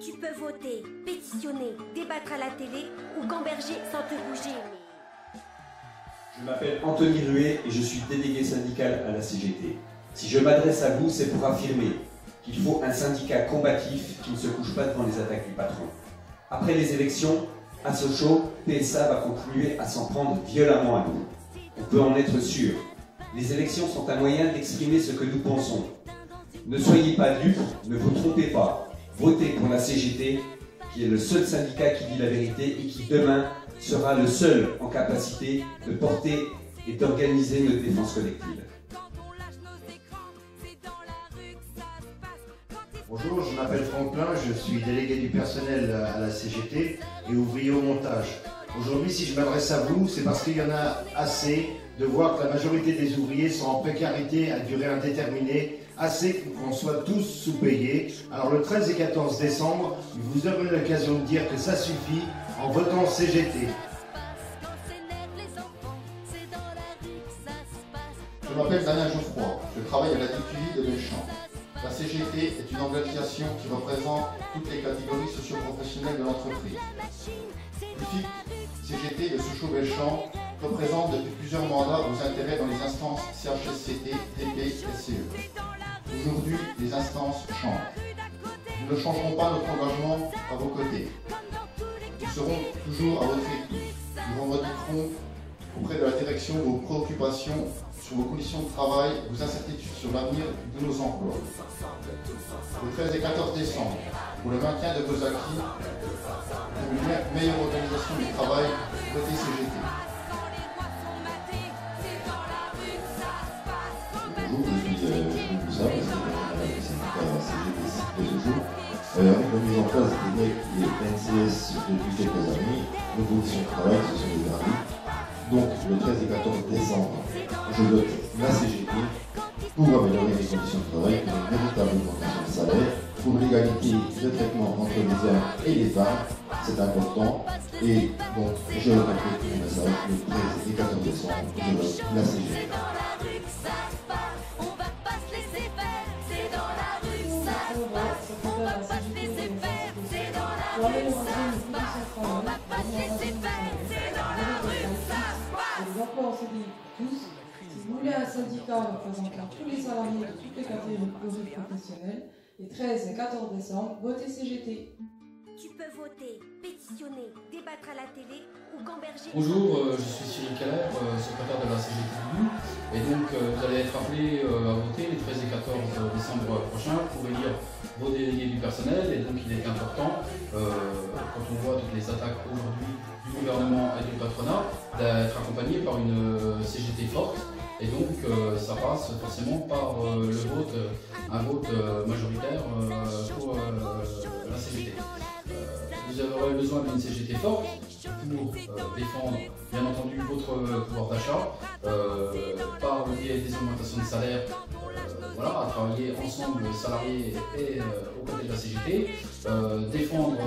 Tu peux voter, pétitionner, débattre à la télé ou gamberger sans te bouger. Je m'appelle Anthony Ruet et je suis délégué syndical à la CGT. Si je m'adresse à vous, c'est pour affirmer qu'il faut un syndicat combatif qui ne se couche pas devant les attaques du patron. Après les élections, à Sochaux, PSA va continuer à s'en prendre violemment à nous. On peut en être sûr. Les élections sont un moyen d'exprimer ce que nous pensons. Ne soyez pas dupes, ne vous trompez pas. Votez pour la CGT, qui est le seul syndicat qui dit la vérité et qui demain sera le seul en capacité de porter et d'organiser notre défense collective. Bonjour, je m'appelle Franklin, je suis délégué du personnel à la CGT et ouvrier au montage. Aujourd'hui, si je m'adresse à vous, c'est parce qu'il y en a assez de voir que la majorité des ouvriers sont en précarité à durée indéterminée, assez qu'on soit tous sous-payés. Alors le 13 et 14 décembre, vous aurez l'occasion de dire que ça suffit en votant CGT. Je m'appelle Damien Geoffroy, je travaille à la DQI de Belchamp. La CGT est une organisation qui représente toutes les catégories socio-professionnelles de l'entreprise. L'UFIC CGT de Sochaux-Belchamp représente depuis plusieurs mandats vos intérêts dans les instances CHSCT, TP, SCE. Aujourd'hui, les instances changent. Nous ne changerons pas notre engagement à vos côtés. Nous serons toujours à votre écoute. Nous revendiquerons auprès de la direction vos préoccupations sur vos conditions de travail, vos incertitudes sur l'avenir de nos emplois. Le 13 et 14 décembre, pour le maintien de vos acquis, pour une meilleure organisation du travail, votez CGT. Bonjour, je suis Jean Cousin, le syndicat CGT de Sochaux. Avec la mise en place des mecs et NCS depuis quelques années, nos conditions de travail se sont dégraduées. Donc, le 13 et 14 décembre, je vote la CGT pour améliorer les conditions de travail, pour une véritable augmentation de salaire, pour l'égalité de traitement entre les hommes et les femmes, c'est important. Et donc, je répète mon message, le 13 et 14 décembre, je vote la CGT. Si vous voulez un syndicat représentant tous les salariés de toutes les catégories professionnelles, les 13 et 14 décembre, votez CGT. Tu peux voter, pétitionner, débattre à la télé ou gamberger. Bonjour, je suis Cyril Keller, secrétaire de la CGT du Doubs. Et donc vous allez être appelés à voter les 13 et 14 décembre prochains pour élire vos délégués du personnel. Et donc il est important, quand on voit toutes les attaques aujourd'hui du gouvernement et du patronat, d'être accompagné par une CGT forte. Et donc ça passe forcément par le vote, un vote majoritaire pour la CGT. Vous aurez besoin d'une CGT forte pour défendre bien entendu votre pouvoir d'achat par le biais des augmentations de salaire, voilà, à travailler ensemble salariés et aux côtés de la CGT, défendre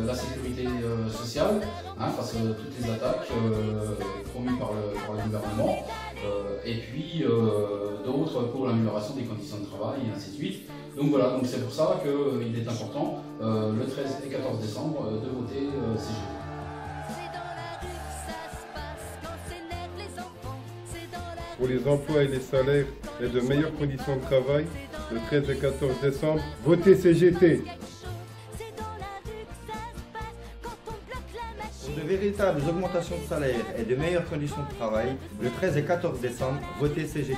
la sécurité sociale face à toutes les attaques promues par le gouvernement, et puis d'autres pour l'amélioration des conditions de travail et ainsi de suite. Donc voilà, donc c'est pour ça qu'il est important le 13 et 14 décembre de voter CGT. Pour les emplois et les salaires et de meilleures conditions de travail, le 13 et 14 décembre, votez CGT. Pour de véritables augmentations de salaire et de meilleures conditions de travail, le 13 et 14 décembre, votez CGT.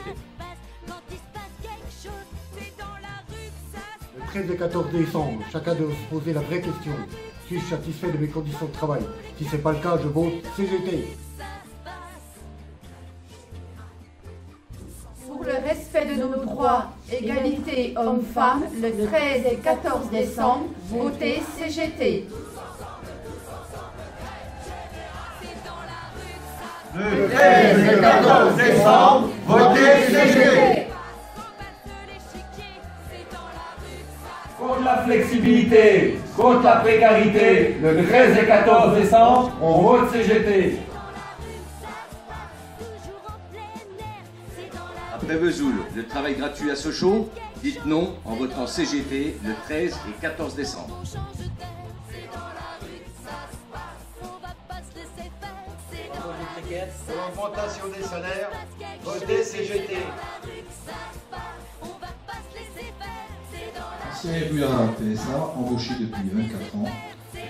Le 13 et 14 décembre, chacun doit se poser la vraie question. Suis-je satisfait de mes conditions de travail? Si ce n'est pas le cas, je vote CGT. Pour le respect de nos droits, égalité hommes-femmes, le 13 et 14 décembre, votez CGT. Le 13 et 14 décembre, votez CGT. Contre la flexibilité, contre la précarité, le 13 et 14 décembre, on vote CGT. Après Vesoul, le travail gratuit à Sochaux, dites non en votant CGT le 13 et 14 décembre. pour l'augmentation des salaires, votez CGT. Ancien élu à la PSA, embauché depuis 24 ans.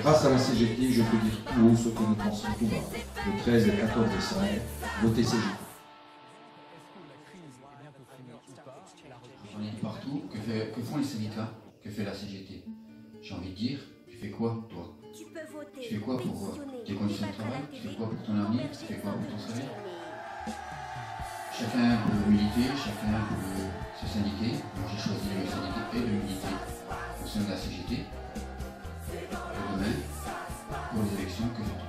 Grâce à la CGT, je peux dire tout haut ce que nous pensons tout bas. Le 13 et 14 décembre, votez CGT. J'en ai dit partout, que font les syndicats, que fait la CGT? J'ai envie de dire, tu fais quoi toi? Tu fais quoi pour tes conditions de travail? Tu fais quoi pour ton avenir? Tu fais quoi pour ton salaire? Chacun peut militer, chacun peut se syndiquer. Moi j'ai choisi de me syndiquer et de militer au sein de la CGT. Et demain, pour les élections, que fait-on?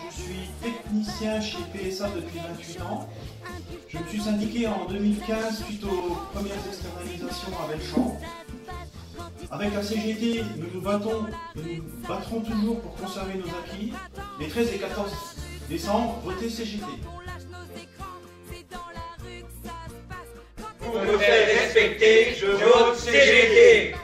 Je suis technicien chez PSA depuis 28 ans. Je me suis syndiqué en 2015 suite aux premières externalisations à Belchamp. Avec la CGT, nous nous battrons toujours pour conserver nos acquis. Les 13 et 14 décembre, votez CGT. Pour me faire respecter, je vote CGT.